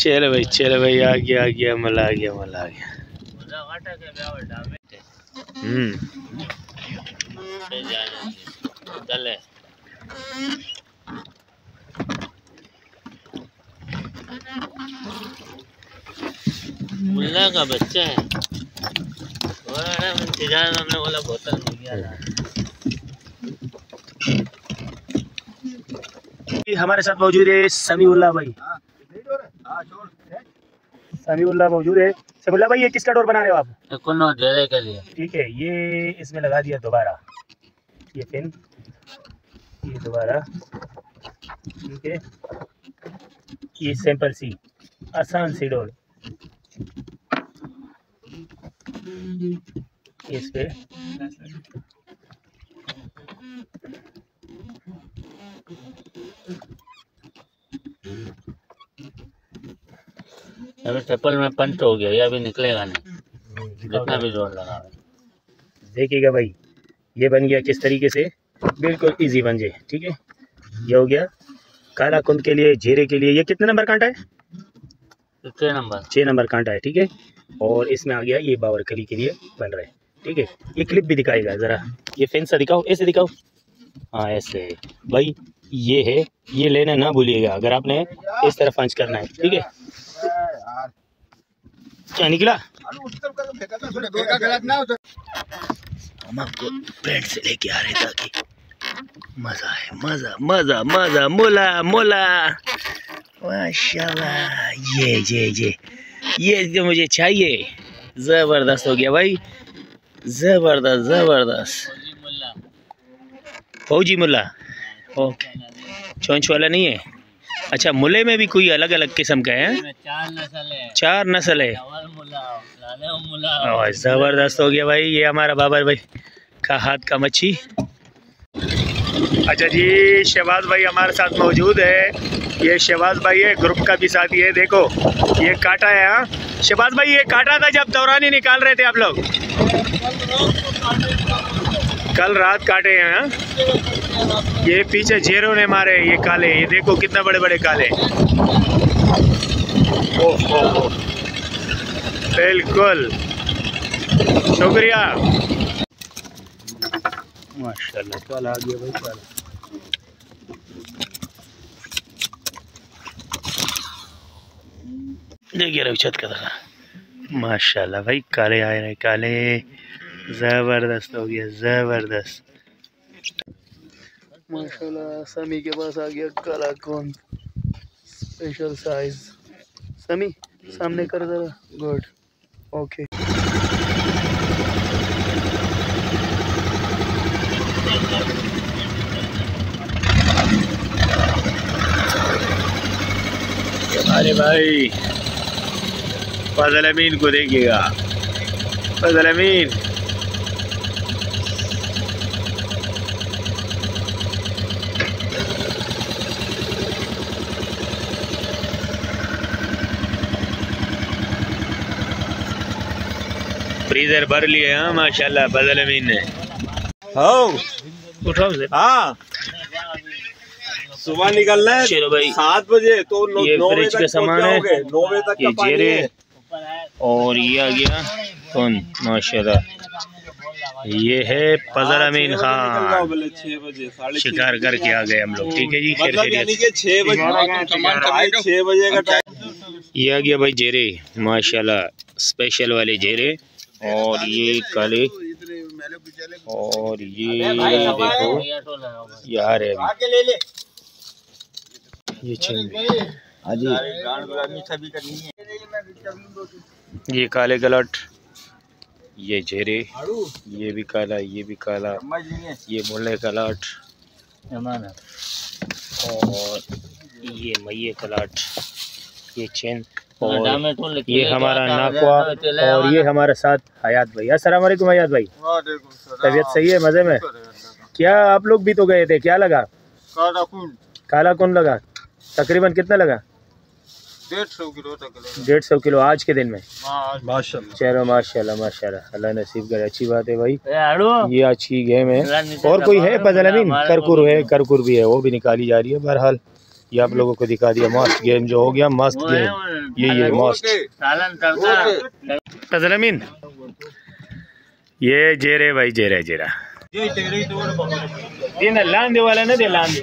चलो भाई आ गया मला आ गया। चले मुल्ला का बच्चा है। हमने बोला बोतल मिल गया। हमारे साथ मौजूद है समीउल्लाह भाई। समीउल्लाह मौजूद है। समीउल्लाह भाई, ये किसका डोर बना रहे हो आप? जेरे के लिए। ठीक है, ये इसमें लगा दिया दोबारा, ये पिन, ये दोबारा, ठीक है। ये सिंपल सी आसान सी डोर इस पे अभी चप्पल में पंच हो गया, ये अभी निकलेगा नहीं जितना भी जोर लगा। देखिएगा भाई, ये बन गया किस तरीके से, बिल्कुल इजी बन जाए। ठीक है, ये हो गया काला कुंद के लिए, जेरे के लिए। ये कितने नंबर कांटा है? 6 नंबर कांटा है। ठीक है, और इसमें आ गया ये बावरकली के लिए बन रहा है। ठीक है, ये क्लिप भी दिखाएगा ज़रा, ये फेंस सा दिखाओ, ऐसे दिखाओ। हाँ ऐसे भाई, ये है, ये लेना ना भूलिएगा अगर आपने इस तरफ पंच करना है। ठीक है, क्या निकला? हम आपको फ्रेंड से लेके आ रहे ताकि मजा है, मजा मजा मजा, मोला मोला माशाल्लाह। ये जो मुझे चाहिए, जबरदस्त हो गया भाई, जबरदस्त जबरदस्त। फौजी मुल्ला, ओके, चोंच वाला नहीं है। अच्छा, मुल्ले में भी कोई अलग अलग किस्म का है? 4 नस्ल है। जबरदस्त हो गया भाई, ये हमारा बाबर भाई का हाथ का मच्छी। अच्छा जी, शहबाज भाई हमारे साथ मौजूद है। ये शहबाज भाई है, ग्रुप का भी साथी है। देखो ये काटा है। हाँ शहबाज भाई, ये काटा था जब दौरानी निकाल रहे थे आप लोग? कल रात काटे हैं। हाँ, ये पीछे जेरों ने मारे ये काले, ये देखो कितना बड़े बड़े काले। ओह बिल्कुल, शुक्रिया माशाल्लाह। कल आ गया भाई, कल देखिए रविचंद का था माशाल्लाह भाई, काले आए रहे काले, जबरदस्त हो गया, जबरदस्त माशाल्लाह। समी के पास आ गया काला कौन, स्पेशल साइज। समी सामने कर जरा, गुड, ओके। हमारे भाई फजल अमीन को देखिएगा, फजल अमीन फ्रीजर भर लिए। हाँ माशाल्लाह, फजल अमीन ने। उठाओ से। हाँ सुबह निकलना है। चलो भाई 7 बजे, तो ये फ्रिज का सामान है, 9 बजे तक ये जेरे, और ये आ गया कौन माशाल्लाह, ये है फजल अमीन खान। 6 बजे शिकार करके आ गए हम लोग। ठीक है जी, यानी कि 6 बजे का टाइम। ये आ गया भाई जेरे माशाल्लाह, स्पेशल वाले जेरे, और ये काले, और ये देखो यार है ये ये काले गलट, ये जेरे, ये भी काला, ये भी काला, ये मुल्ले कलाट, और ये मये कलाट, ये चेन, और ये हमारा नाकवा, और ये हमारे साथ हयात भाई। अस्सलाम वालेकुम हयात भाई, तबीयत सही है, मज़े में? क्या आप लोग भी तो गए थे, क्या लगा? काला कौन लगा? तकरीबन कितना लगा? 150 किलो आज के दिन में। चलो माशाल्लाह माशाल्लाह, अल्लाह नसीब करे, अच्छी बात है भाई, ये अच्छी गेम है। और कोई है फजल अमीन? करकुर है, करकुर भी है, वो भी निकाली जा रही है। बहरहाल ये आप लोगों को दिखा दिया मस्त गेम जो हो गया, मस्त गेम ये मस्त तजलमीन। ये जेरे भाई जेरा जेरा लांदे वाला ना दे लांदे